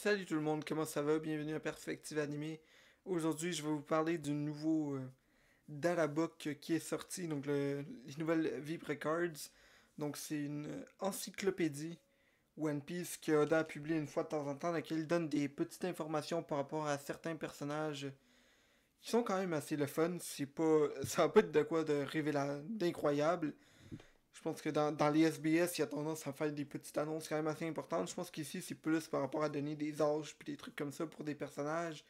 Salut tout le monde, comment ça va? Bienvenue à Perspective Animée. Aujourd'hui, je vais vous parler du nouveau Dalabook qui est sorti, donc les nouvelles Vip Records. Donc c'est une encyclopédie One Piece que Oda a publié une fois de temps en temps, dans laquelle il donne des petites informations par rapport à certains personnages qui sont quand même assez le fun. C'est pas, ça va pas être de quoi de d'incroyable. Je pense que dans les SBS, il y a tendance à faire des petites annonces quand même assez importantes. Je pense qu'ici, c'est plus par rapport à donner des âges puis des trucs comme ça pour des personnages.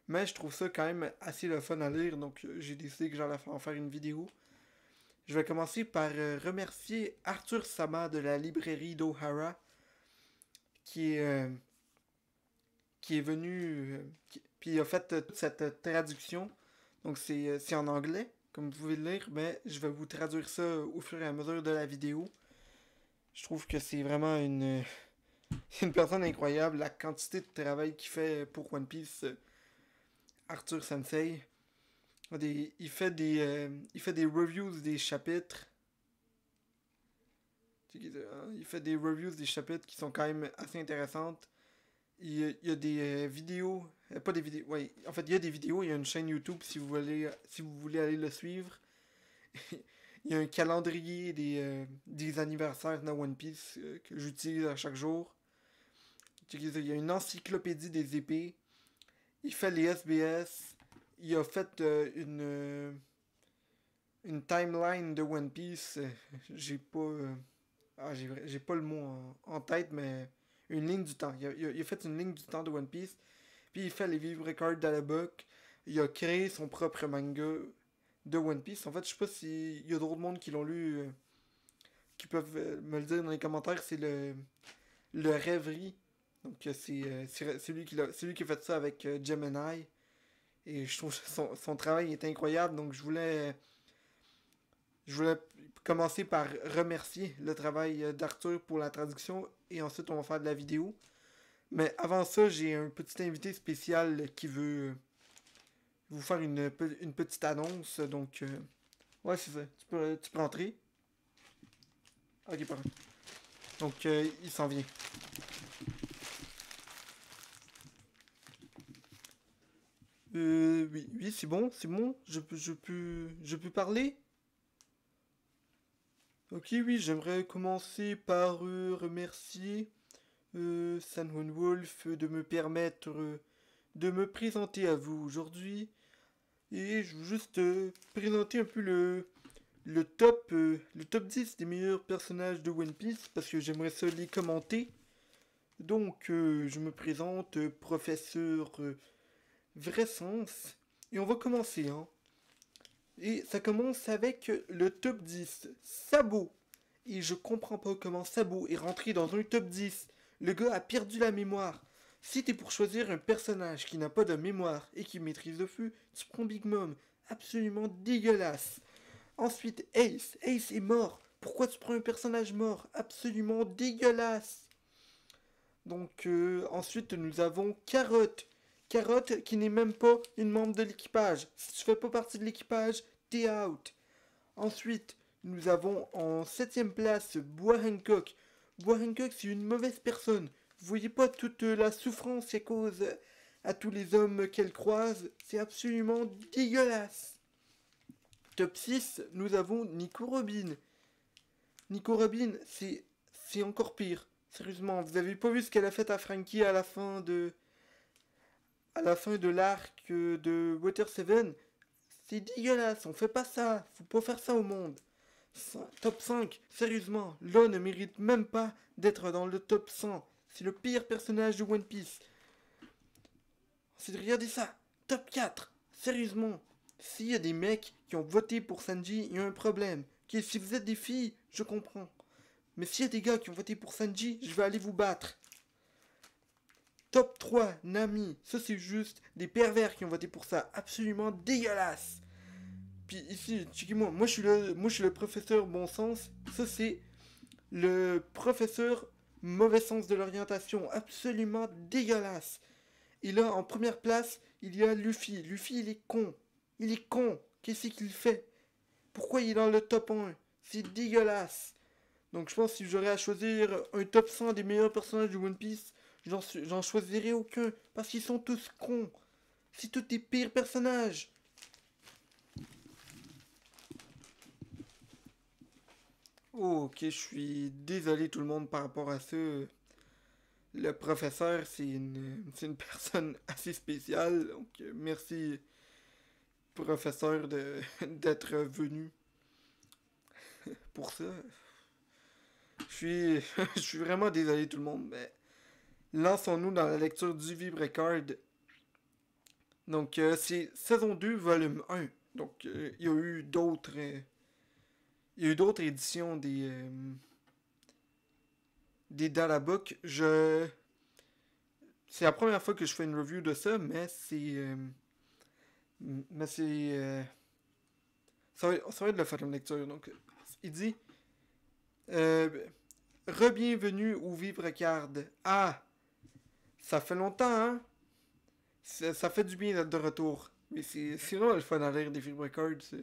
Mais je trouve ça quand même assez le fun à lire, donc j'ai décidé que j'allais en faire une vidéo. Je vais commencer par remercier Arthur Sama de la librairie d'Ohara qui est, euh, qui est venu, puis il a fait toute cette traduction. Donc c'est en anglais, comme vous pouvez le lire, mais je vais vous traduire ça au fur et à mesure de la vidéo. Je trouve que c'est vraiment une personne incroyable, la quantité de travail qu'il fait pour One Piece, Arthur Sensei. Il fait des reviews des chapitres. Il fait des reviews des chapitres qui sont quand même assez intéressantes. Il y a des vidéos, pas des vidéos, ouais, en fait il y a des vidéos, il y a une chaîne YouTube si vous voulez aller le suivre. Il y a un calendrier des anniversaires de One Piece que j'utilise à chaque jour. Il y a une encyclopédie des épées. Il fait les SBS. Il a fait une timeline de One Piece. J'ai pas. J'ai pas le mot en tête, mais une ligne du temps. Il a fait une ligne du temps de One Piece. Puis il fait les Vive Records d'Alabook. Il a créé son propre manga de One Piece. En fait, je sais pas s'il y a d'autres mondes qui l'ont lu, qui peuvent me le dire dans les commentaires. C'est le Rêverie. Donc c'est lui qui a fait ça avec Gemini. Et je trouve que son travail est incroyable. Donc je voulais commencer par remercier le travail d'Arthur pour la traduction. Et ensuite on va faire de la vidéo. Mais avant ça, j'ai un petit invité spécial qui veut vous faire une petite annonce. Donc ouais, c'est ça. Tu peux entrer. Ok, parfait. Donc il s'en vient. Oui, oui, c'est bon, je peux parler? Ok, oui, j'aimerais commencer par remercier San Juan Wolf de me permettre de me présenter à vous aujourd'hui. Et je veux juste présenter un peu le top 10 des meilleurs personnages de One Piece, parce que j'aimerais ça les commenter. Donc, je me présente, professeur Vrai Sens. Et on va commencer, hein. Et ça commence avec le top 10. Sabo. Et je comprends pas comment Sabo est rentré dans un top 10. Le gars a perdu la mémoire. Si t'es pour choisir un personnage qui n'a pas de mémoire et qui maîtrise le feu, tu prends Big Mom. Absolument dégueulasse. Ensuite, Ace. Ace est mort. Pourquoi tu prends un personnage mort? Absolument dégueulasse. Donc, ensuite, nous avons Carotte. Carotte qui n'est même pas une membre de l'équipage. Si tu fais pas partie de l'équipage, t'es out. Ensuite, nous avons en septième place Bois Hancock. Bois Hancock, c'est une mauvaise personne. Vous voyez pas toute la souffrance qu'elle cause à tous les hommes qu'elle croise. C'est absolument dégueulasse. Top 6, nous avons Nico Robin. Nico Robin, c'est encore pire. Sérieusement, vous avez pas vu ce qu'elle a fait à Frankie à la fin de l'arc de Water 7? C'est dégueulasse, on fait pas ça. Faut pas faire ça au monde. Top 5, sérieusement, Law ne mérite même pas d'être dans le top 100. C'est le pire personnage de One Piece. C'est regardez ça. Top 4, sérieusement. S'il y a des mecs qui ont voté pour Sanji, il y a un problème. Ok, si vous êtes des filles, je comprends. Mais s'il y a des gars qui ont voté pour Sanji, je vais aller vous battre. Top 3, Nami. Ça, c'est juste des pervers qui ont voté pour ça. Absolument dégueulasse. Puis ici, checkez-moi. Moi, je suis le professeur bon sens. Ça, c'est le professeur mauvais sens de l'orientation. Absolument dégueulasse. Et là, en première place, il y a Luffy. Luffy, il est con. Il est con. Qu'est-ce qu'il fait? Pourquoi il est dans le top 1? C'est dégueulasse. Donc je pense que si j'aurais à choisir un top 100 des meilleurs personnages de One Piece, J'en choisirai aucun, parce qu'ils sont tous cons. C'est tous des pires personnages. Oh, ok, je suis désolé tout le monde par rapport à ça. Le professeur, c'est une personne assez spéciale. Donc, merci, professeur, d'être venu pour ça. Je suis, je suis vraiment désolé tout le monde, mais lançons-nous dans la lecture du Vibrecard. Donc, c'est saison 2, volume 1. Donc, il y a eu d'autres éditions des Dalabook. C'est la première fois que je fais une review de ça, mais ça va être le faire une lecture. Donc, il dit euh, Re-bienvenue au Vibrecard. Ah, ça fait longtemps, hein? Ça fait du bien d'être de retour. Mais c'est vraiment le fun à lire des Vibrecards.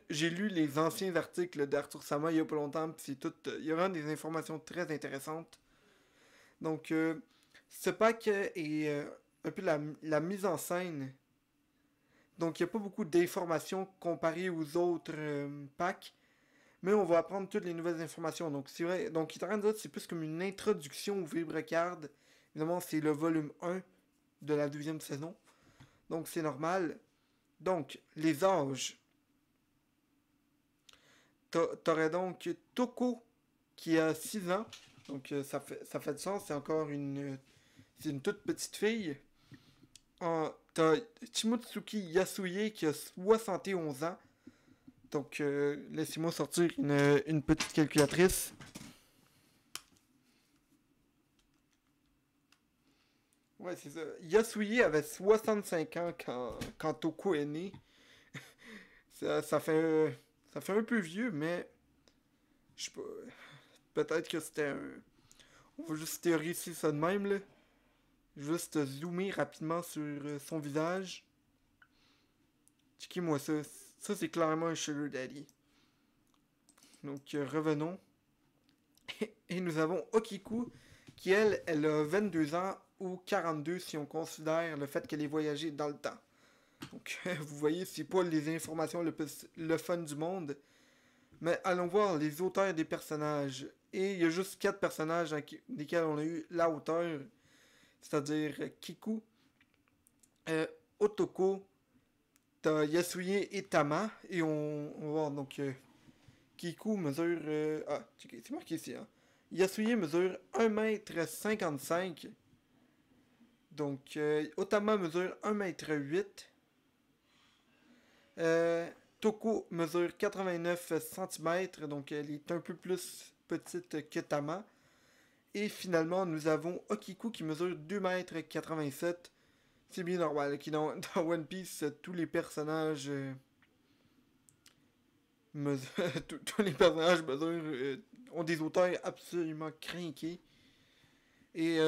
J'ai lu les anciens articles d'Arthur Sama il y a pas longtemps, puis c'est tout. Il y a vraiment des informations très intéressantes. Donc, ce pack est un peu la mise en scène. Donc, il n'y a pas beaucoup d'informations comparées aux autres packs, mais on va apprendre toutes les nouvelles informations. Donc, c'est vrai. Donc, il est en train de dire que c'est plus comme une introduction au Vibrecard. Évidemment, c'est le volume 1 de la deuxième saison. Donc, c'est normal. Donc, les âges. T'aurais donc Toko qui a 6 ans. Donc ça fait du sens, c'est une toute petite fille. T'as Chimotsuki Yasuye qui a 71 ans. Donc laissez-moi sortir une petite calculatrice. Ouais, c'est ça. Yasuye avait 65 ans quand Toko est né. Ça fait un peu vieux, mais je sais pas. Peut-être que c'était un. On va juste théoriser ça de même, là. Juste zoomer rapidement sur son visage. Checkez-moi ça. Ça, c'est clairement un Sugar Daddy. Donc, revenons. Et nous avons Okiku, qui elle a 22 ans ou 42 si on considère le fait qu'elle ait voyagé dans le temps. Donc, vous voyez, c'est pas les informations le fun du monde. Mais allons voir les auteurs des personnages. Et il y a juste 4 personnages desquels on a eu la hauteur. C'est-à-dire Kiku, euh, Otoko, t'as Yasuye et Tama. Et on va voir donc Kiku mesure. C'est marqué ici. Hein. Yasuye mesure 1m55. Donc Otama mesure 1m8. Euh, Toko mesure 89 cm. Donc elle est un peu plus petite que Tama. Et finalement, nous avons Okiku qui mesure 2m87. C'est bien normal. Qui dans One Piece, tous les personnages. Tous les personnages ont des auteurs absolument crinqués. Et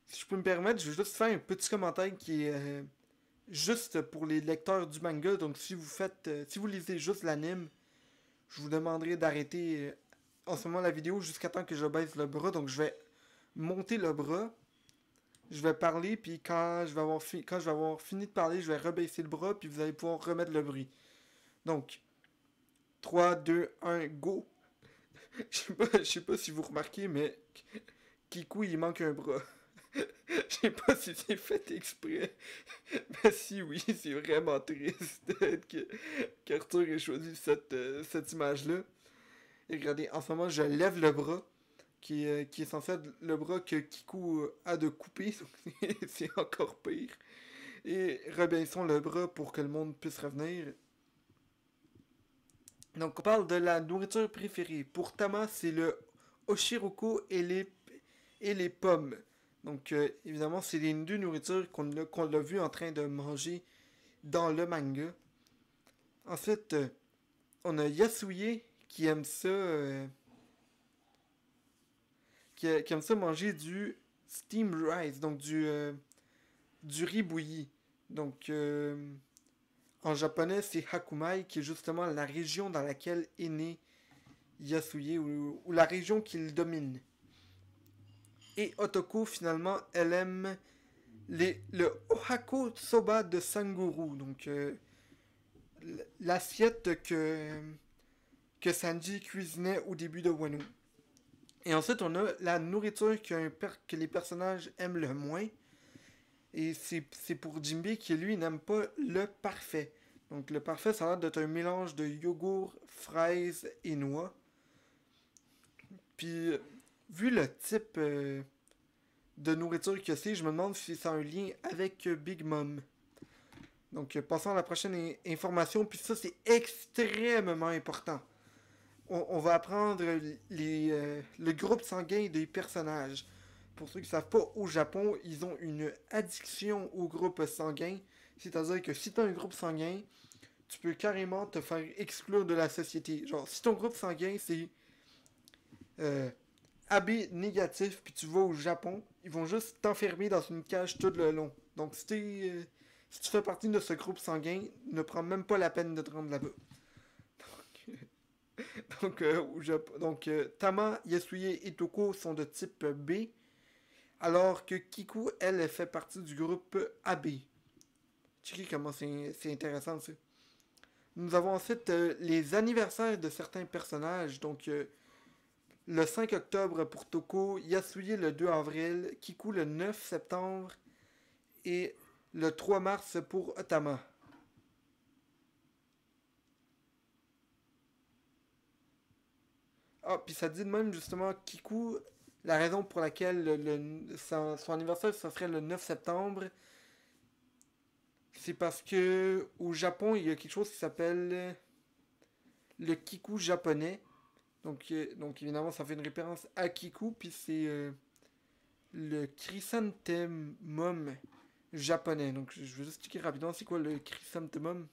si je peux me permettre, je vais juste faire un petit commentaire qui est juste pour les lecteurs du manga. Donc si vous lisez juste l'anime, je vous demanderai d'arrêter en ce moment la vidéo jusqu'à temps que je baisse le bras. Donc je vais monter le bras. Je vais parler, puis quand je vais avoir fini de parler, je vais rebaisser le bras, puis vous allez pouvoir remettre le bruit. Donc, 3, 2, 1, go! Je sais pas si vous remarquez, mais Kiku, il manque un bras. Je sais pas si c'est fait exprès. Mais si oui, c'est vraiment triste qu'Arthur ait choisi cette image-là. Et regardez, en ce moment, je lève le bras, qui est censé être le bras que Kiku a de couper. C'est encore pire. Et rebaissons le bras pour que le monde puisse revenir. Donc, on parle de la nourriture préférée. Pour Tama, c'est le Oshiroko et les pommes. Donc, évidemment, c'est les deux nourritures qu'on l'a vu en train de manger dans le manga. Ensuite, on a Yasuye qui aime ça. Qui aime ça manger du steam rice, donc du riz bouilli. Donc, en japonais, c'est Hakumai, qui est justement la région dans laquelle est né Yasuye, ou la région qu'il domine. Et Otoko, finalement, elle aime le Ohako Soba de Sanguru. Donc, l'assiette que Sanji cuisinait au début de Wano. Et ensuite, on a la nourriture que les personnages aiment le moins. Et c'est pour Jinbei qui, lui, n'aime pas le parfait. Donc, le parfait, ça a l'air d'être un mélange de yogourt, fraises et noix. Puis, vu le type de nourriture que c'est, je me demande si c'est un lien avec Big Mom. Donc, passons à la prochaine information. Puis ça, c'est extrêmement important. On va apprendre le groupe sanguin des personnages. Pour ceux qui ne savent pas, au Japon, ils ont une addiction au groupe sanguin. C'est-à-dire que si tu as un groupe sanguin, tu peux carrément te faire exclure de la société. Genre, si ton groupe sanguin, c'est euh, AB négatif, puis tu vas au Japon, ils vont juste t'enfermer dans une cage tout le long. Donc, si tu fais partie de ce groupe sanguin, ne prends même pas la peine de te rendre là-bas. Donc, Tama, Yasuye et Toko sont de type B, alors que Kiku, elle fait partie du groupe AB. Checkez comment c'est intéressant ça. Nous avons ensuite les anniversaires de certains personnages. Donc, le 5 octobre pour Toko, Yasuye le 2 avril, Kiku le 9 septembre et le 3 mars pour Otama. Ah, puis ça dit de même justement Kiku, la raison pour laquelle son anniversaire ça serait le 9 septembre, c'est parce que au Japon il y a quelque chose qui s'appelle le Kiku japonais. Donc évidemment ça fait une référence à Kiku, puis c'est le chrysanthemum japonais. Donc je vais juste expliquer rapidement c'est quoi le chrysanthemum.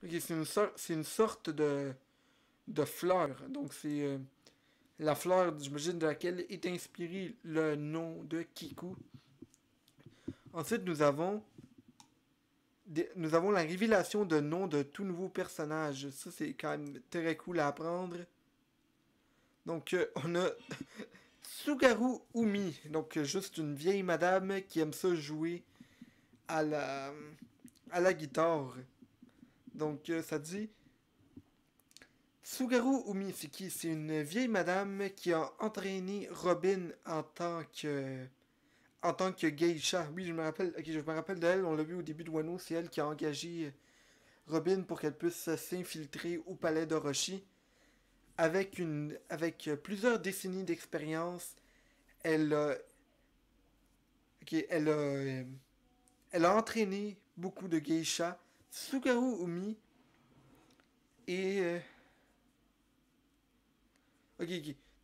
Ok, c'est une sorte de fleur. Donc c'est la fleur, j'imagine, de laquelle est inspiré le nom de Kiku. Ensuite, nous avons la révélation de nom de tout nouveau personnage. Ça, c'est quand même très cool à apprendre. Donc, on a Tsugaru Umi. Donc, juste une vieille madame qui aime ça jouer à la guitare. Donc, ça dit Tsugaru Umi, c'est qui? C'est une vieille madame qui a entraîné Robin en tant que geisha. Oui, je me rappelle d'elle, on l'a vu au début de Wano, c'est elle qui a engagé Robin pour qu'elle puisse s'infiltrer au palais d'Orochi. Avec plusieurs décennies d'expérience, elle a, ok, elle a entraîné beaucoup de geisha. Tsugaru Umi et ok.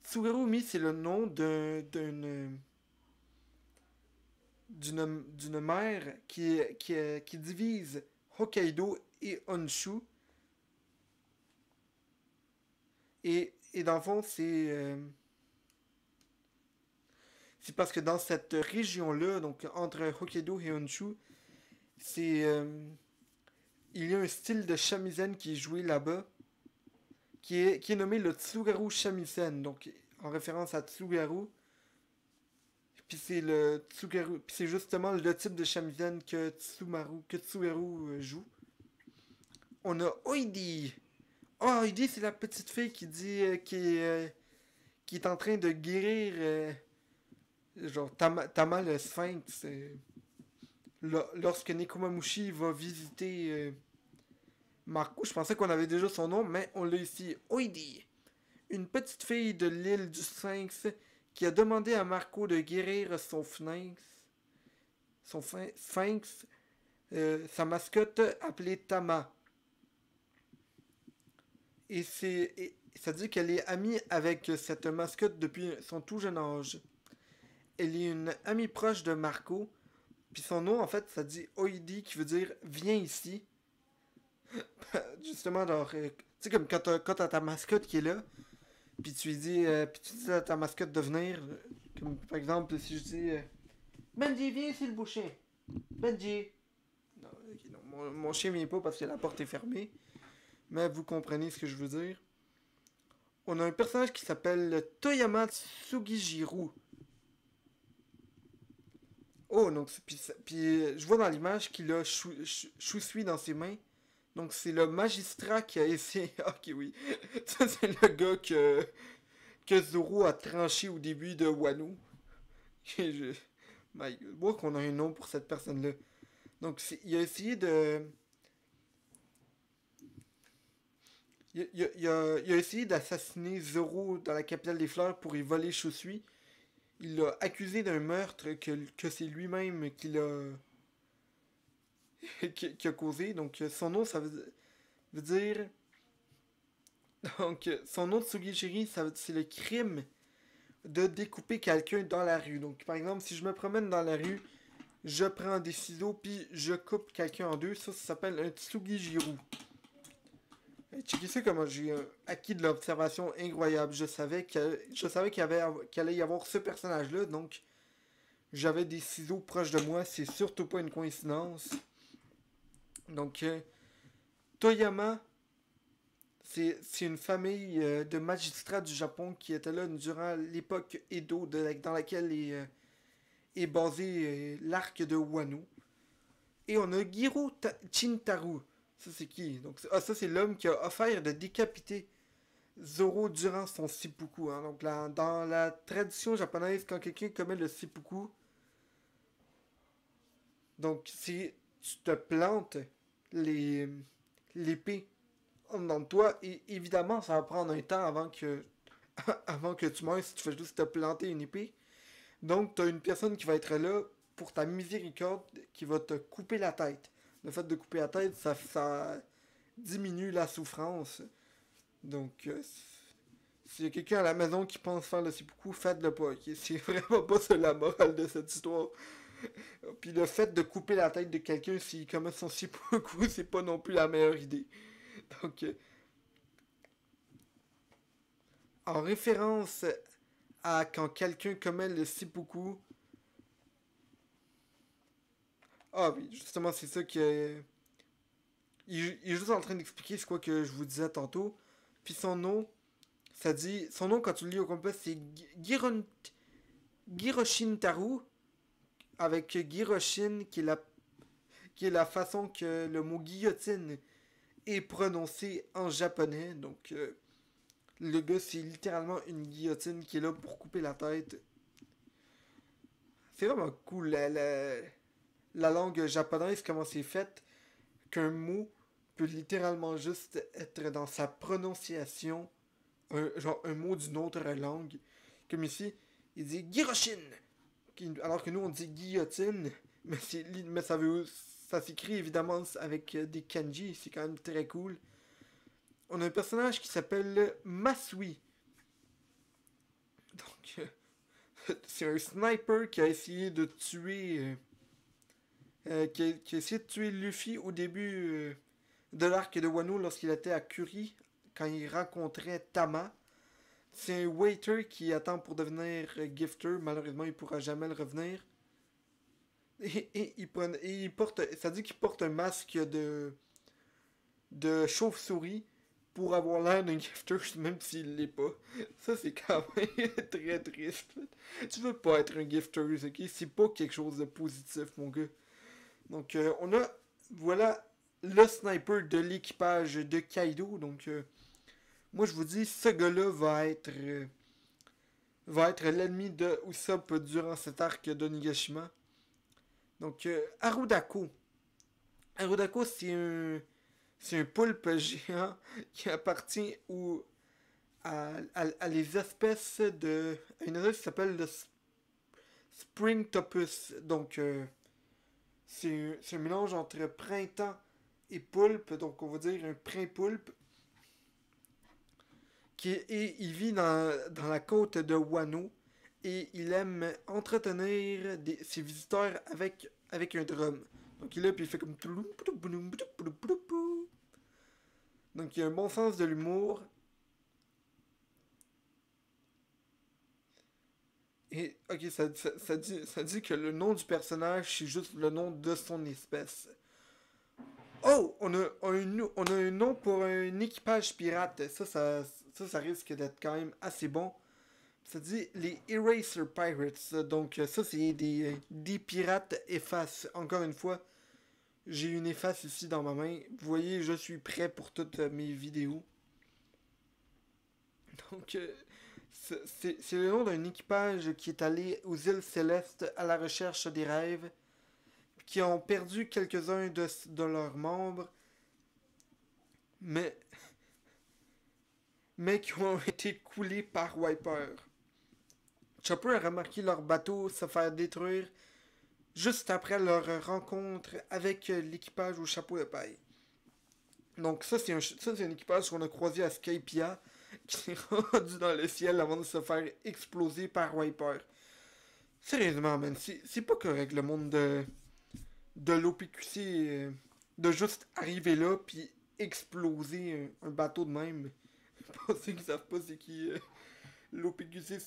Tsugaru Umi, c'est le nom d'une mer qui divise Hokkaido et Honshu. Et dans le fond, c'est parce que dans cette région-là, donc entre Hokkaido et Honshu, c'est, il y a un style de shamisen qui est joué là-bas, qui est nommé le Tsugaru Shamisen, donc en référence à Tsugaru. Puis c'est le Tsugaru, puis c'est justement le type de shamisen que Tsugaru joue. On a Oidi. Oh, Oidi, c'est la petite fille qui dit qui est en train de guérir genre Tama le Sphinx. Lorsque Nekomamushi va visiter Marco, je pensais qu'on avait déjà son nom, mais on l'a ici. Oidi, une petite fille de l'île du Sphinx qui a demandé à Marco de guérir son Sphinx, sa mascotte appelée Tama. Et ça dit qu'elle est amie avec cette mascotte depuis son tout jeune âge. Elle est une amie proche de Marco. Puis son nom, en fait, ça dit Oidi, qui veut dire viens ici. Justement, genre, tu sais, comme quand t'as ta mascotte qui est là, puis tu dis à ta mascotte de venir. Comme par exemple, si je dis Benji, viens ici le boucher. Benji. Non, ok, non, mon chien vient pas parce que la porte est fermée. Mais vous comprenez ce que je veux dire. On a un personnage qui s'appelle Toyama Sugijiro. Oh, donc, puis je vois dans l'image qu'il a Shusui dans ses mains. Donc c'est le magistrat qui a essayé. Ok, oui. Ça, c'est le gars que Zoro a tranché au début de Wano. Je... Je vois qu'on a un nom pour cette personne-là. Donc il a essayé de. Il a essayé d'assassiner Zoro dans la capitale des fleurs pour y voler Shusui. Il l'a accusé d'un meurtre que c'est lui-même qui l'a. qui a causé. Donc son nom, ça veut dire. Donc son nom de Sugishiri, c'est le crime de découper quelqu'un dans la rue. Donc par exemple, si je me promène dans la rue, je prends des ciseaux puis je coupe quelqu'un en deux, ça s'appelle un Tsugijiru. Checkez ça comment j'ai acquis de l'observation incroyable. Qu'il allait y avoir ce personnage-là, donc j'avais des ciseaux proches de moi, c'est surtout pas une coïncidence. Donc, Toyama, c'est une famille de magistrats du Japon qui était là durant l'époque Edo dans laquelle est basé l'arc de Wano. Et on a Giro Chintaru. Ça, c'est qui? Donc, ça, c'est l'homme qui a offert de décapiter Zoro durant son seppuku. Hein. Donc, dans la tradition japonaise, quand quelqu'un commet le seppuku, donc, si tu te plantes l'épée en dedans de toi, et évidemment, ça va prendre un temps avant que tu meurs si tu fais juste te planter une épée. Donc, tu as une personne qui va être là pour ta miséricorde, qui va te couper la tête. Le fait de couper la tête, ça diminue la souffrance. Donc, s'il y a quelqu'un à la maison qui pense faire le seppuku, faites-le pas. Okay? C'est vraiment pas ça la morale de cette histoire. Puis le fait de couper la tête de quelqu'un s'il commet son seppuku, c'est pas non plus la meilleure idée. Donc, en référence à quand quelqu'un commet le seppuku. Ah oui, justement, c'est ça que. Il est juste en train d'expliquer ce quoi que je vous disais tantôt. Puis son nom, ça dit. Son nom, quand tu le lis au complet, c'est Giroshin Taru. Avec Giroshin, qui est la façon que le mot guillotine est prononcé en japonais. Donc, le gars, c'est littéralement une guillotine qui est là pour couper la tête. C'est vraiment cool, la langue japonaise, comment c'est fait, qu'un mot peut littéralement juste être dans sa prononciation, genre un mot d'une autre langue. Comme ici, il dit Giroshin, alors que nous on dit guillotine, mais ça s'écrit évidemment avec des kanji, c'est quand même très cool. On a un personnage qui s'appelle Masui. Donc, c'est un sniper qui a essayé de tuer. Qui a essayé de tuer Luffy au début de l'arc de Wano lorsqu'il était à Curie, quand il rencontrait Tama. C'est un waiter qui attend pour devenir gifter. Malheureusement, il pourra jamais le revenir. Et il porte. Ça dit qu'il porte un masque de chauve-souris pour avoir l'air d'un gifter, même s'il l'est pas. Ça, c'est quand même très triste. Tu veux pas être un gifter, ok? C'est pas quelque chose de positif, mon gars. Donc, voilà le sniper de l'équipage de Kaido. Donc, moi, je vous dis, ce gars-là va être l'ennemi de Usopp durant cet arc de Nigashima. Donc, Arudako. Arudako, c'est un poulpe géant qui appartient à les espèces de. Une espèce qui s'appelle le Springtopus. Donc, c'est un mélange entre printemps et poulpe. Donc, on va dire un prin-poulpe. Et il vit dans la côte de Wano. Et il aime entretenir ses visiteurs avec un drum. Donc, il est là, puis il fait comme. Donc, il a un bon sens de l'humour. Et, ok, ça dit que le nom du personnage, c'est juste le nom de son espèce. Oh, on a un nom pour un équipage pirate. Ça risque d'être quand même assez bon. Ça dit les Eraser Pirates. Donc, ça, c'est des pirates efface. Encore une fois, j'ai une efface ici dans ma main. Vous voyez, je suis prêt pour toutes mes vidéos. Donc, c'est le nom d'un équipage qui est allé aux îles Célestes à la recherche des rêves, qui ont perdu quelques-uns de leurs membres, mais, mais qui ont été coulés par Wiper. Chopper a remarqué leur bateau se faire détruire juste après leur rencontre avec l'équipage au chapeau de paille. Donc ça, c'est un équipage qu'on a croisé à Skypia, qui s'est rendu dans le ciel avant de se faire exploser par Wiper. Sérieusement, man, c'est pas correct le monde de l'OPQC, de juste arriver là puis exploser un bateau de même. Pour ceux qui savent pas c'est qui, l'OPQC,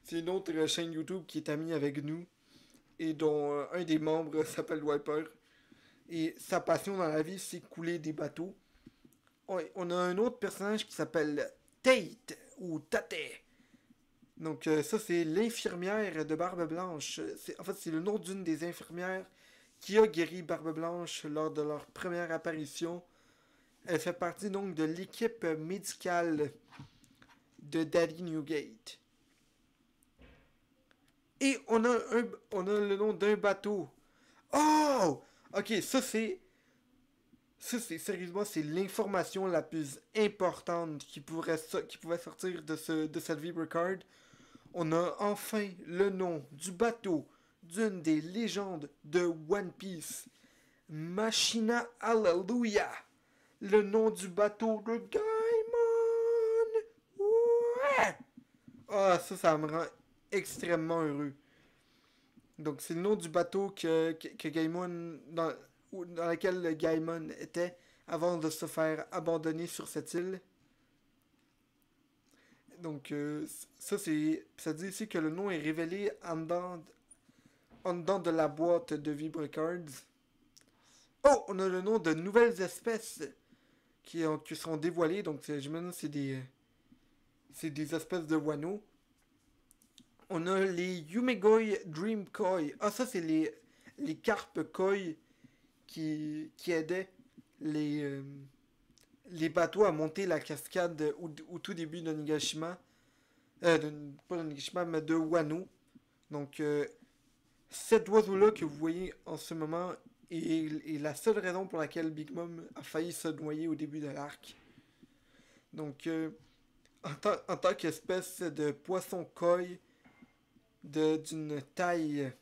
c'est une autre chaîne YouTube qui est amie avec nous et dont un des membres s'appelle Wiper. Et sa passion dans la vie, c'est couler des bateaux. On a un autre personnage qui s'appelle Tate ou Tate. Donc ça, c'est l'infirmière de Barbe Blanche. En fait, c'est le nom d'une des infirmières qui a guéri Barbe Blanche lors de leur première apparition. Elle fait partie donc de l'équipe médicale de Daddy Newgate. Et on a le nom d'un bateau. Oh! Ok, sérieusement, c'est l'information la plus importante qui pouvait sortir de cette Vibra Card. On a enfin le nom du bateau d'une des légendes de One Piece. Machina Hallelujah. Le nom du bateau de Gaimon. Ouais! Ah, ça me rend extrêmement heureux. Donc, c'est le nom du bateau que Gaimon, dans lequel Gaimon était avant de se faire abandonner sur cette île. Donc, ça dit ici que le nom est révélé en dedans de la boîte de Vibrecards. Oh, on a le nom de nouvelles espèces qui seront dévoilées. Donc, j'imagine c'est des espèces de wano. On a les Yumegoi Dream Koi. Ah, ça, c'est les carpes koi qui aidaient les, les bateaux à monter la cascade au tout début de Nigashima. Pas de Nigashima, mais de Wano. Donc, cet oiseau-là que vous voyez en ce moment est la seule raison pour laquelle Big Mom a failli se noyer au début de l'arc. Donc, en tant qu'espèce de poisson koi d'une taille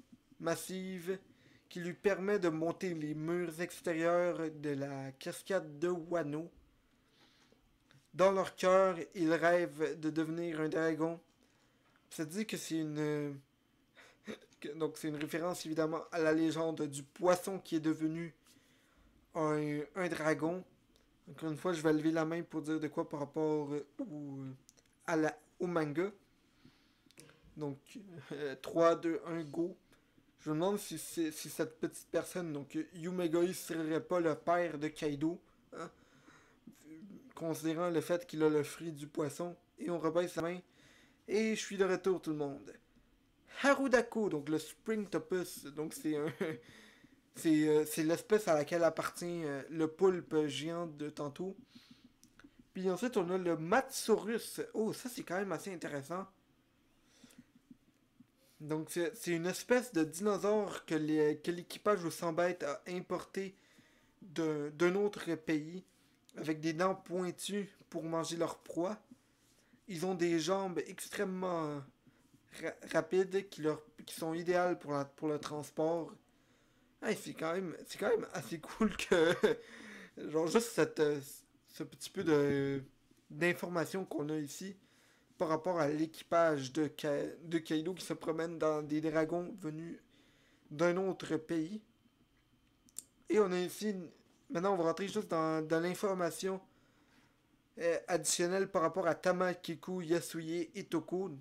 massive qui lui permet de monter les murs extérieurs de la cascade de Wano. Dans leur cœur, ils rêvent de devenir un dragon. Ça dit que c'est une... Donc c'est une référence évidemment à la légende du poisson qui est devenu un dragon. Encore une fois, je vais lever la main pour dire de quoi par rapport au manga. Donc 3, 2, 1, go. Je me demande si cette petite personne, donc Yumegoi, serait pas le père de Kaido, hein, considérant le fait qu'il a le fruit du poisson. Et on rebaisse la main. Et je suis de retour tout le monde. Harudako, donc le Springtopus, donc c'est l'espèce à laquelle appartient le poulpe géant de tantôt. Puis ensuite on a le Matsaurus. Oh, ça c'est quand même assez intéressant. Donc c'est une espèce de dinosaure que l'équipage au 100 bêtes a importé d'un autre pays avec des dents pointues pour manger leur proie. Ils ont des jambes extrêmement rapides qui sont idéales pour le transport. Hey, c'est quand même assez cool que genre juste ce petit peu d'informations qu'on a ici par rapport à l'équipage de Kaido qui se promène dans des dragons venus d'un autre pays. Et on a ici, maintenant on va rentrer juste dans l'information additionnelle par rapport à Tamakiku, Yasuye et Toko.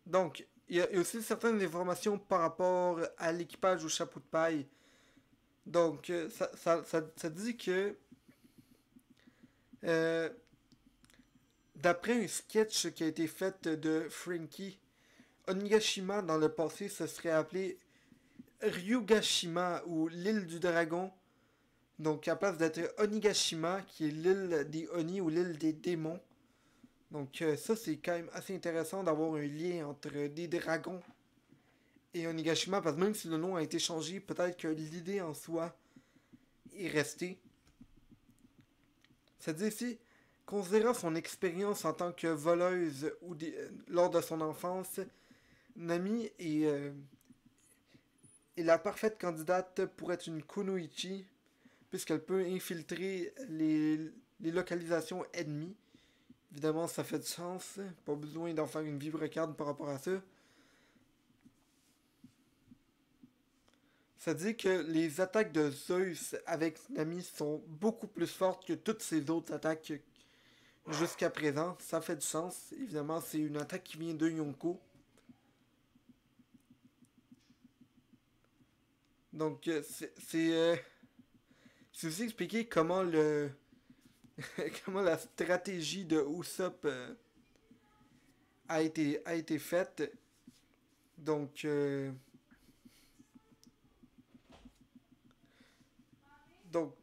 Donc, il y a aussi certaines informations par rapport à l'équipage au chapeau de paille. Donc, ça dit que euh, d'après un sketch qui a été fait de Frankie, Onigashima dans le passé se serait appelé Ryugashima ou l'île du dragon. Donc, à place d'être Onigashima, qui est l'île des Oni ou l'île des démons. Donc, ça, c'est quand même assez intéressant d'avoir un lien entre des dragons et Onigashima, parce que même si le nom a été changé, peut-être que l'idée en soi est restée. Ça dit ici, considérant son expérience en tant que voleuse lors de son enfance, Nami est la parfaite candidate pour être une kunoichi, puisqu'elle peut infiltrer les localisations ennemies. Évidemment, ça fait du sens. Pas besoin d'en faire une vibrocarde par rapport à ça. Ça dit que les attaques de Zeus avec Nami sont beaucoup plus fortes que toutes ses autres attaques jusqu'à présent. Ça fait du sens. Évidemment, c'est une attaque qui vient de Yonko. Donc, c'est aussi expliquer comment comment la stratégie de Usopp a été faite. Donc, donc,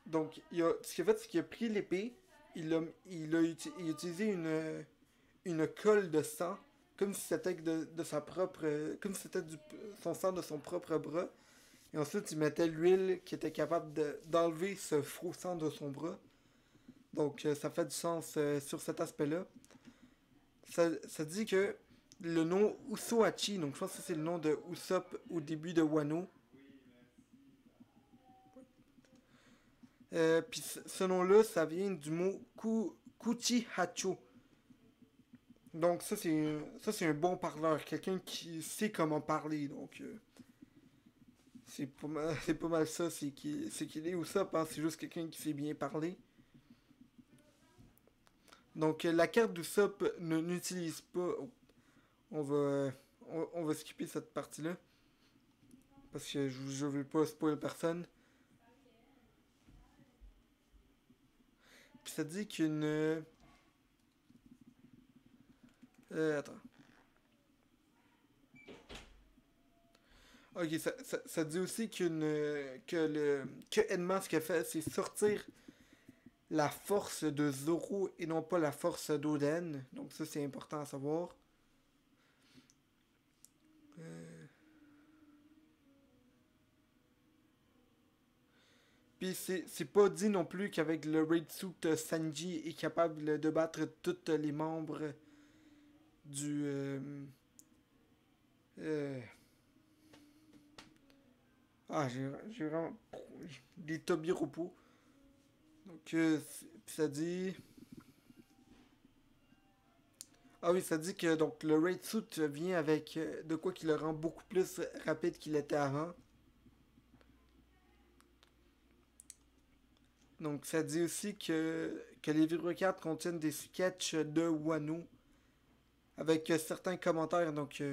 donc, ce qu'il a fait, c'est qu'il a pris l'épée, il a utilisé une colle de sang, comme si c'était de sa propre, comme si c'était son sang de son propre bras. Et ensuite, il mettait l'huile qui était capable d'enlever ce faux sang de son bras. Donc, ça fait du sens sur cet aspect-là. Ça dit que le nom Usohachi, donc je pense que c'est le nom de Usopp au début de Wano. Puis ce nom-là, ça vient du mot Kuchihacho. Donc ça c'est un bon parleur, quelqu'un qui sait comment parler. Donc c'est pas mal ça, c'est qu'il est Usopp, hein, c'est juste quelqu'un qui sait bien parler. Donc la carte d'Usopp n'utilise pas. On va on va skipper cette partie-là parce que je veux pas spoiler personne. Puis ça dit qu'une attends. Ok, ça dit aussi que Edmond ce qu'il a fait, c'est sortir la force de Zoro et non pas la force d'Oden. Donc ça c'est important à savoir. Euh, Puis c'est pas dit non plus qu'avec le Raid Suit, Sanji est capable de battre tous les membres du euh, j'ai vraiment des Tobiropo. Donc ça dit ah oui, ça dit que donc le Raid Suit vient avec de quoi qui le rend beaucoup plus rapide qu'il était avant. Donc ça dit aussi que les vidéocartes contiennent des sketchs de Wano avec certains commentaires. Donc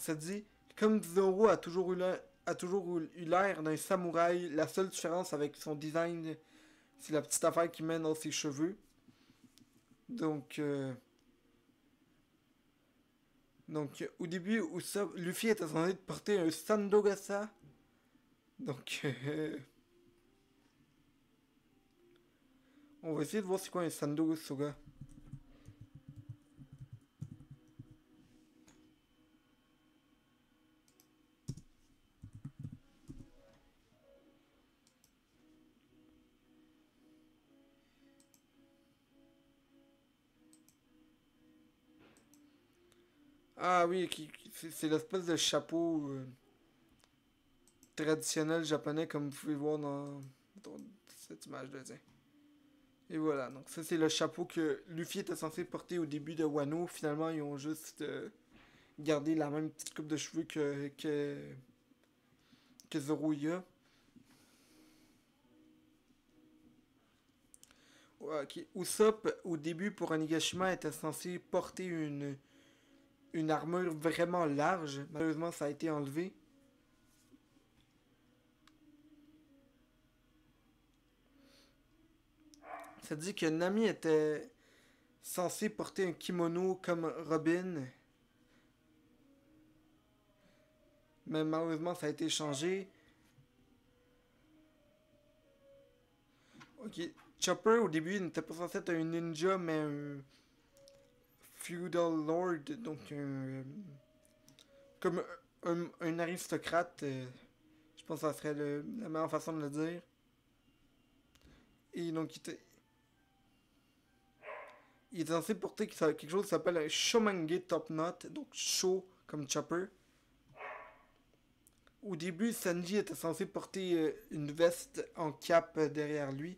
ça dit comme Zoro a toujours eu l'air d'un samouraï, la seule différence avec son design, c'est la petite affaire qui mène dans ses cheveux. Donc au début où ça, Luffy était censé porter un Sandogasa. Donc on va essayer de voir c'est quoi un Sandogasa. Ah oui, c'est l'espèce de chapeau traditionnel japonais comme vous pouvez voir dans cette image de tiens. Et voilà, donc ça c'est le chapeau que Luffy était censé porter au début de Wano. Finalement, ils ont juste gardé la même petite coupe de cheveux que Zoro y a. Ok. Usopp, au début, pour Onigashima, était censé porter une armure vraiment large. Malheureusement, ça a été enlevé. Ça dit que Nami était censé porter un kimono comme Robin, mais malheureusement, ça a été changé. Ok. Chopper, au début, il n'était pas censé être un ninja, mais un feudal lord, donc comme un aristocrate. Je pense que ça serait la meilleure façon de le dire. Et donc, il est censé porter quelque chose qui s'appelle un Shomange Top Knot, donc Sho comme Chopper. Au début, Sanji était censé porter une veste en cape derrière lui.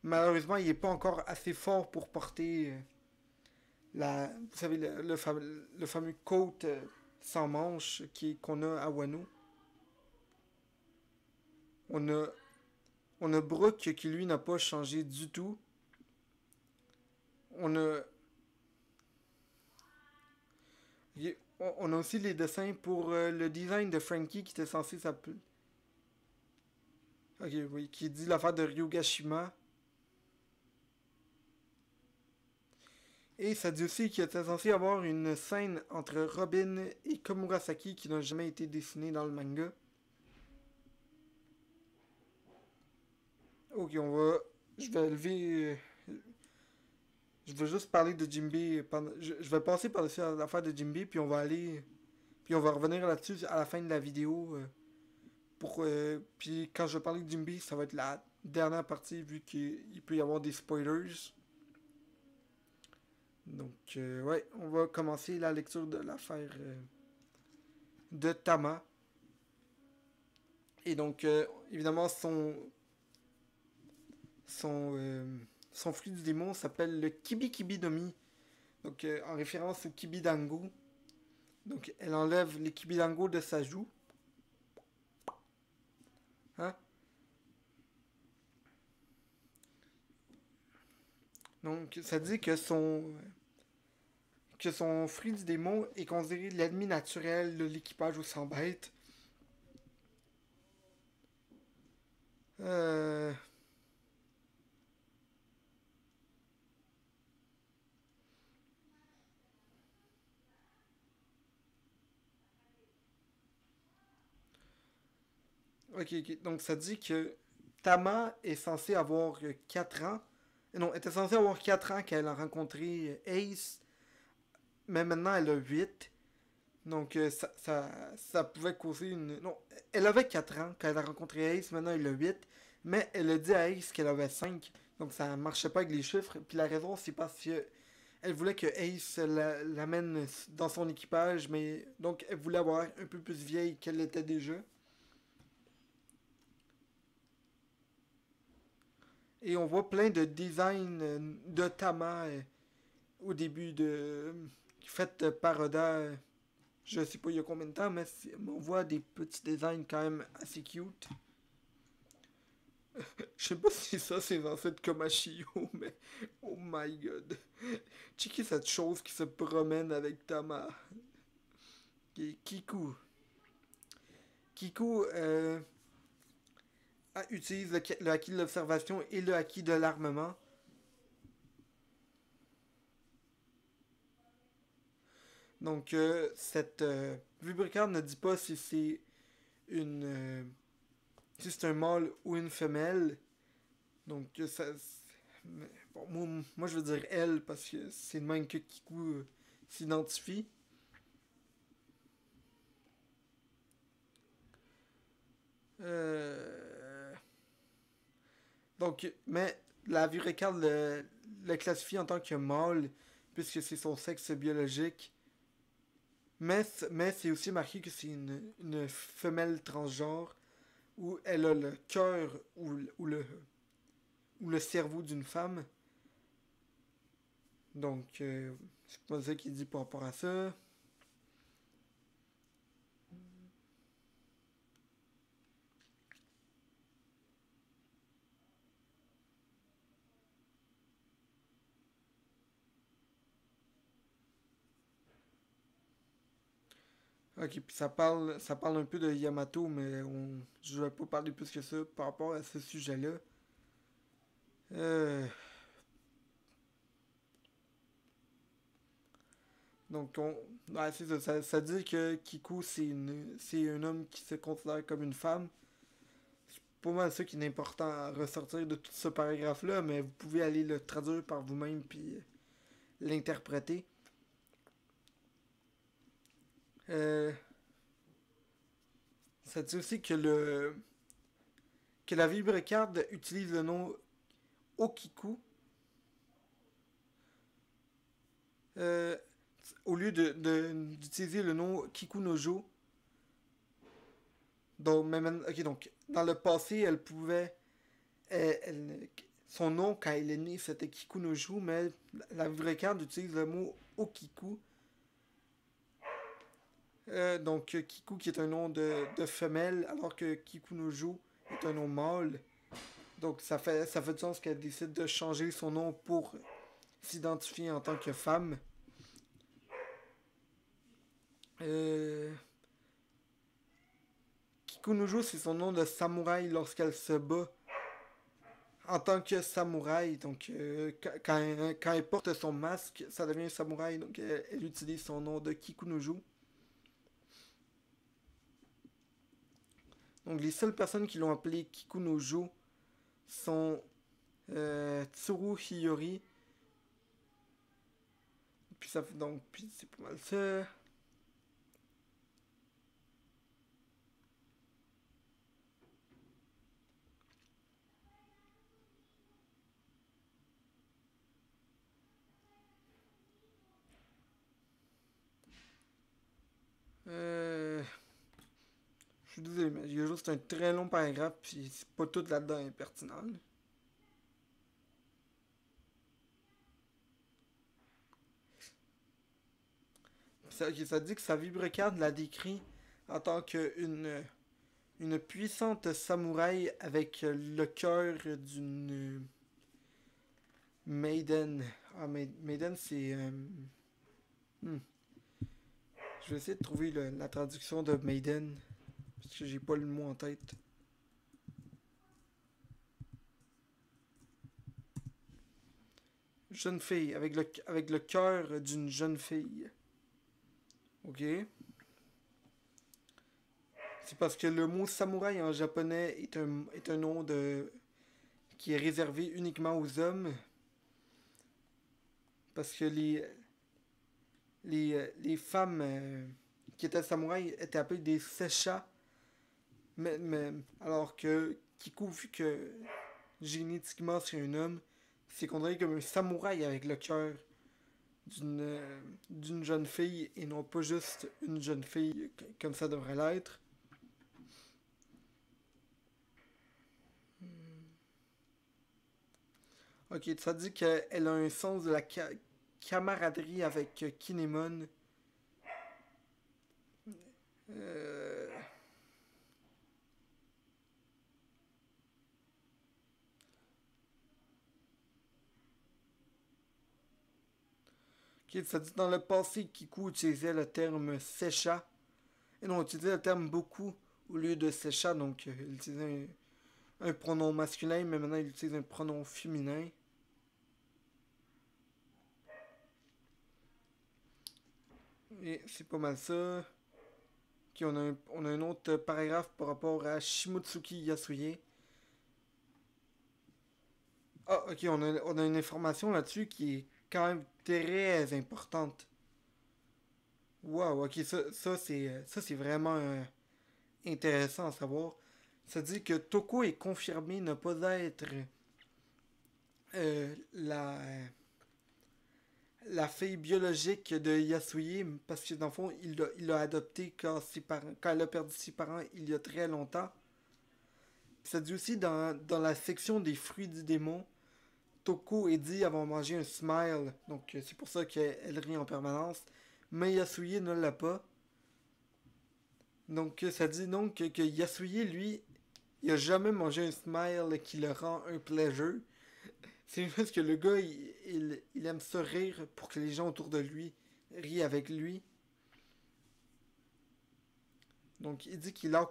Malheureusement, il n'est pas encore assez fort pour porter vous savez, le fameux coat sans manches qu'on a à Wano. On a, on a Brook qui lui n'a pas changé du tout. On a, on a aussi les dessins pour le design de Frankie qui était censé s'appeler. Ok, oui, qui dit l'affaire de Ryugashima. Et ça dit aussi qu'il était censé avoir une scène entre Robin et Komurasaki qui n'a jamais été dessinée dans le manga. Ok, on va. Je vais lever. Je vais juste parler de Jinbei. Je vais passer par-dessus l'affaire de Jinbei, puis on va aller. Puis on va revenir là-dessus à la fin de la vidéo. Puis quand je vais parler de Jinbei, ça va être la dernière partie, vu qu'il peut y avoir des spoilers. Donc, ouais, on va commencer la lecture de l'affaire de Tama. Et donc, évidemment, son, euh, son fruit du démon s'appelle le Kibi Kibi Domi. Donc, en référence au Kibidango. Donc, elle enlève les Kibidango de sa joue. Hein? Donc, ça dit que son fruit du démon est considéré l'ennemi naturel de l'équipage au 100 bêtes. Euh, ok, ok. Donc, ça dit que Tama est censée avoir 4 ans. Non, était censée avoir 4 ans quand elle a rencontré Ace. Mais maintenant, elle a 8. Donc, ça pouvait causer une. Non, elle avait 4 ans quand elle a rencontré Ace. Maintenant, elle a 8. Mais elle a dit à Ace qu'elle avait 5. Donc, ça marchait pas avec les chiffres. Puis la raison, c'est parce que elle voulait que Ace l'amène dans son équipage. Mais donc, elle voulait avoir un peu plus vieille qu'elle l'était déjà. Et on voit plein de designs de Tama au début de. Fait par Oda. Je sais pas il y a combien de temps, mais on voit des petits designs quand même assez cute. Je sais pas si ça c'est censé être comme Ashio, mais oh my god. Checker cette chose qui se promène avec Tama. Kiku. Kiku utilise le acquis de l'observation et le acquis de l'armement. Donc, cette lubricante ne dit pas si c'est une. Si c'est un mâle ou une femelle. Donc, ça. Bon, moi, je veux dire elle parce que c'est le même que Kiku s'identifie. Euh, donc, mais la vie récale le classifie en tant que mâle puisque c'est son sexe biologique. Mais c'est aussi marqué que c'est une femelle transgenre où elle a le cœur ou le cerveau d'une femme. Donc, c'est pas ça qu'il dit par rapport à ça. Ok, puis ça parle un peu de Yamato, mais je vais pas parler plus que ça par rapport à ce sujet-là. Euh, donc, ouais, c'est ça, ça dit que Kiku, c'est un homme qui se considère comme une femme. Pour moi, c'est ça qui est important à ressortir de tout ce paragraphe-là, mais vous pouvez aller le traduire par vous-même puis l'interpréter. Euh, Ça dit aussi que la vibrecarte utilise le nom Okiku euh, au lieu d'utiliser le nom Kikunojo. Donc, ok, donc, dans le passé, elle pouvait. Son nom, quand elle est née, c'était Kikunojo, mais la vraie carte utilise le mot Okiku. Donc, Kiku qui est un nom de femelle, alors que Kikunojo est un nom mâle. Donc, ça fait du sens qu'elle décide de changer son nom pour s'identifier en tant que femme. Euh, Kikunojo, c'est son nom de samouraï lorsqu'elle se bat en tant que samouraï. Donc, quand elle porte son masque, ça devient un samouraï. Donc, elle utilise son nom de Kikunojo. Donc, les seules personnes qui l'ont appelé Kikunojo sont Tsuru Hiyori. Puis ça fait donc, puis c'est pas mal ça. Euh, je suis désolé, mais il y a juste un très long paragraphe, puis c'est pas tout là-dedans impertinent. Là. Ça dit que sa vibrecarte la décrit en tant qu'une une puissante samouraï avec le cœur d'une maiden. Ah, maiden, c'est. Hmm. Je vais essayer de trouver la traduction de maiden, parce que j'ai pas le mot en tête. Jeune fille, avec le cœur d'une jeune fille. Ok. C'est parce que le mot samouraï en japonais est un nom qui est réservé uniquement aux hommes. Parce que les femmes qui étaient samouraïs étaient appelées des sechas. Alors que Kiku, vu que génétiquement c'est un homme, c'est considéré comme un samouraï avec le cœur d'une jeune fille et non pas juste une jeune fille comme ça devrait l'être. Ok, ça dit qu'elle a un sens de la camaraderie avec Kinemon. Euh... Ok, ça dit dans le passé, Kiku utilisait le terme Secha. Et non, utilisait le terme beaucoup au lieu de Secha, donc il utilisait un pronom masculin, mais maintenant il utilise un pronom féminin. Et c'est pas mal ça. Ok, on a un autre paragraphe par rapport à Shimotsuki Yasuye. Ah, ok, on a une information là-dessus qui est quand même très importante. Wow, ok, ça c'est vraiment intéressant à savoir. Ça dit que Toko est confirmé ne pas être la fille biologique de Yasuye parce que dans le fond, il l'a adoptée quand elle a perdu ses parents il y a très longtemps. Ça dit aussi dans la section des fruits du démon, Toko est dit avoir mangé un smile, donc c'est pour ça qu'elle rit en permanence. Mais Yasuye ne l'a pas. Donc ça dit donc que Yasuye, lui, il a jamais mangé un smile qui le rend un pleasure. C'est juste que le gars, il aime se rire pour que les gens autour de lui rient avec lui. Donc,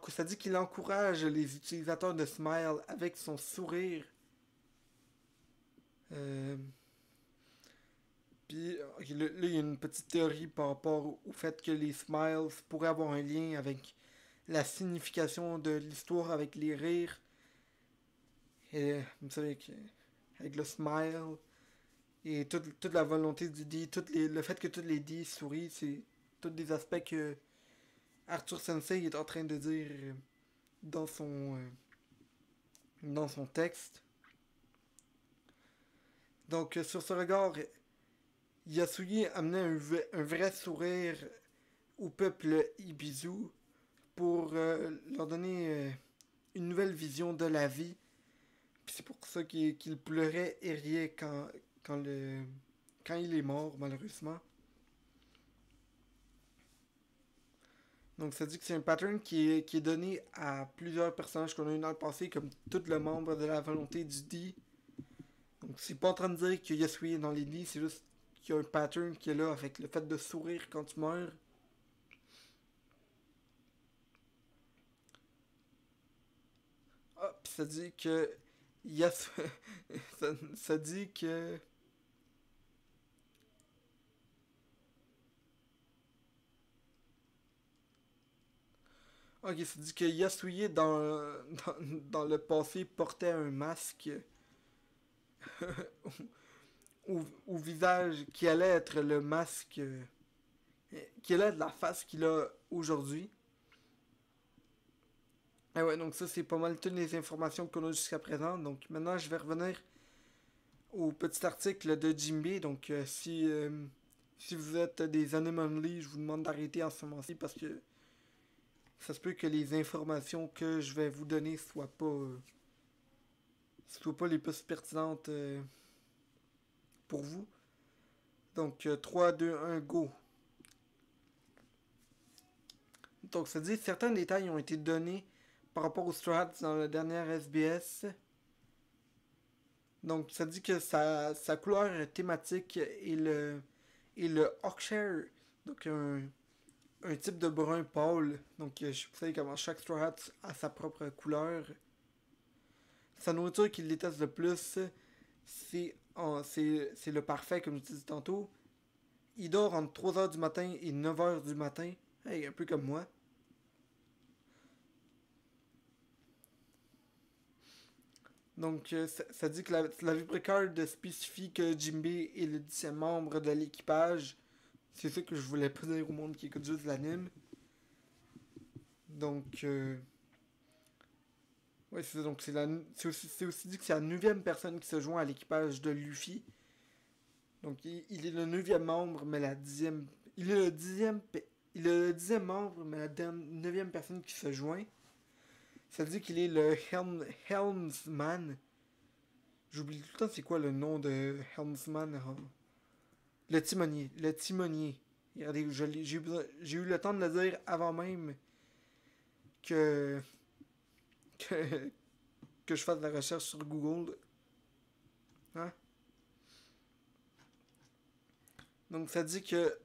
ça dit qu'il encourage les utilisateurs de Smile avec son sourire. Euh, Puis, là, il y a une petite théorie par rapport au fait que les Smiles pourraient avoir un lien avec la signification de l'histoire avec les rires. Et, vous savez, avec le smile et toute la volonté du D, le fait que tous les D sourient, c'est tous des aspects que Arthur Sensei est en train de dire dans son, euh, dans son texte. Donc, sur ce regard, Yasugi amenait un vrai sourire au peuple Ibizu pour leur donner une nouvelle vision de la vie. Puis c'est pour ça qu'il pleurait et riait quand il est mort, malheureusement. Donc ça dit que c'est un pattern qui est donné à plusieurs personnages qu'on a eu dans le passé, comme tout le membre de la volonté du D. Donc c'est pas en train de dire que Yasui est dans les D, c'est juste qu'il y a un pattern qui est là avec le fait de sourire quand tu meurs. Ah, puis ça dit que Yasui... ça dit que... Ok, ça dit que Yasuye dans le passé portait un masque au visage qui allait être le masque qui allait être la face qu'il a aujourd'hui. Ah ouais, donc ça c'est pas mal toutes les informations qu'on a jusqu'à présent. Donc maintenant je vais revenir au petit article de Jimbe. Donc si vous êtes des anomalies, je vous demande d'arrêter en ce moment-ci parce que ça se peut que les informations que je vais vous donner soient pas les plus pertinentes pour vous. Donc 3, 2, 1, go. Donc ça dit certains détails ont été donnés par rapport aux Straw Hats dans la dernière SBS. Donc ça dit que sa couleur thématique est le Yorkshire, donc un type de brun pâle. Donc vous savez comment chaque Straw Hat a sa propre couleur. Sa nourriture qu'il déteste le plus, c'est le parfait, comme je disais tantôt. Il dort entre 3h du matin et 9h du matin. Hey, un peu comme moi. Donc, ça dit que la Vibrecard spécifie que Jimbe est le 10e membre de l'équipage. C'est ça que je voulais pas dire au monde qui écoute juste l'anime. Donc, ouais, c'est ça. Donc, c'est aussi dit que c'est la 9e personne qui se joint à l'équipage de Luffy. Donc, il est le 9e membre, mais la 10e. Il est le 10e. Il est le 10e membre, mais la 9e personne qui se joint. Ça dit qu'il est le Helmsman. J'oublie tout le temps c'est quoi le nom de Helmsman. Le timonier. Le timonier. Regardez, j'ai eu le temps de le dire avant même que, que, que je fasse de la recherche sur Google. Hein? Donc ça dit que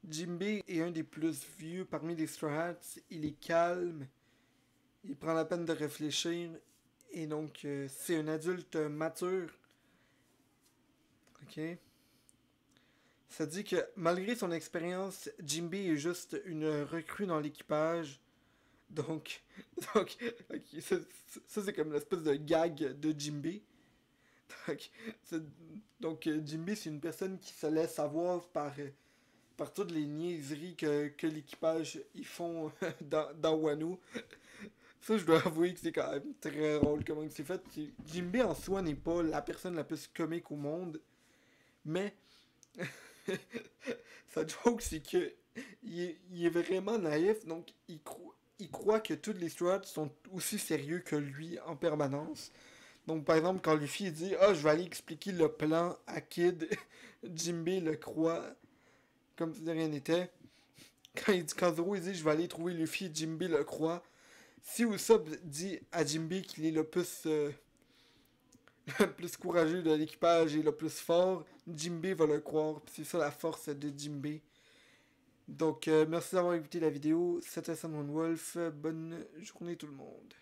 Jimbe est un des plus vieux parmi les Straw Hats. Il est calme. Il prend la peine de réfléchir. Et donc c'est un adulte mature. Ok? Ça dit que malgré son expérience, Jimbe est juste une recrue dans l'équipage. Donc, okay, ça c'est comme l'espèce de gag de Jimbe. Donc, Jimbe c'est une personne qui se laisse avoir par toutes les niaiseries que l'équipage ils font dans Wano. Ça, je dois avouer que c'est quand même très drôle comment c'est fait. Jimbe en soi n'est pas la personne la plus comique au monde, mais sa joke c'est que il est vraiment naïf, donc il croit que tous les Straw Hats sont aussi sérieux que lui en permanence. Donc par exemple quand Luffy dit « Ah, je vais aller expliquer le plan à Kid », Jimbe le croit comme si de rien n'était. Quand Zoro il dit « Je vais aller trouver Luffy », Jimbe le croit. Si Usopp dit à Jimbe qu'il est le plus courageux de l'équipage et le plus fort, Jimbe va le croire. C'est ça la force de Jimbe. Donc merci d'avoir écouté la vidéo, c'était Simon Wolf, bonne journée tout le monde.